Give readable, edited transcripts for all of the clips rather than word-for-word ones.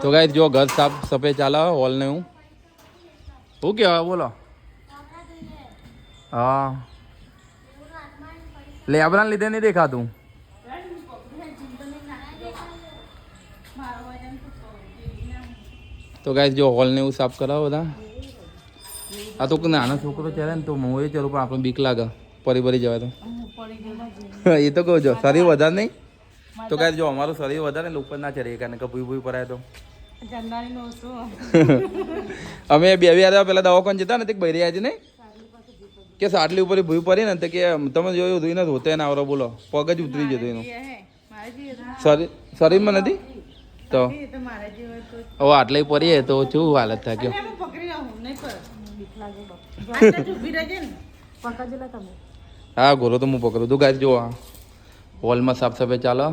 તો ગાઈસ જો ઘર સાફ સફાઈ ચાલે હોલ ને હું શું કહેવાય બોલો હા લેબરાને લીધે નહીં દેખાતું તો ગાઈસ જો હોલ ને એવું સાફ કરાવો બધા આ તો નાનો છોકરો ચાલે ને તો હું એ ચાલું પણ આપણે બીક લાગે પરી જવાય તો એ તો કહું છો શરીર વધારે નહીં તો ગાઈસ જો અમારું શરીર વધારે ને ઉપર ના ચડીએ કારણ કે ભૂઈ પરાય તો અમે બે આવ્યા પેલા દવાખાને જતા ને તે બૈરી આવી નહીં કે સાટલી ઉપર ભૂઈ પડી ને કે તમે જોયું હતું એને ધોતે ના આવરો બોલો પગ જ ઉતરી જતો એનું શરીરમાં નથી તો હવે આટલે પડીએ તો શું હાલત થાય કયો હા ગોરો તો હું પકડું તું ગાય જો હોલમાં સાફ સફાઈ ચાલો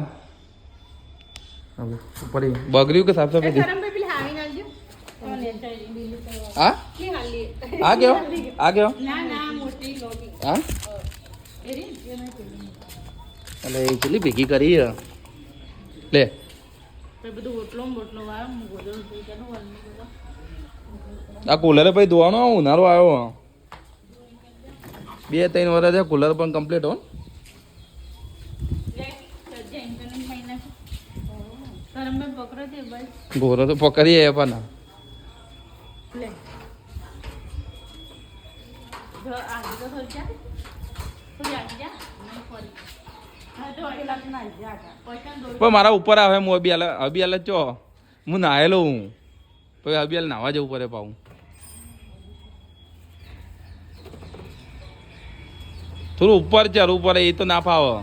ઉપર બગડ્યું કે સાફ સફાઈ હા આ કેવો હા એટલે એ ચલી ભેગી કરી લે આ કુલરે પછી ધોવાનો ઉનાળો આવ્યો 2-3 વર્ષ છે કુલર પણ કમ્પ્લીટ હો ઘોરો તો પકડીએ પણ મારા ઉપર આવે હું અબિયાલ ચો હું નાહેલો હું પછી અબિયાલ નાવા જવું પડે પાઉં થોડું ઉપર ચડવું પડે એ તો ના ફાવે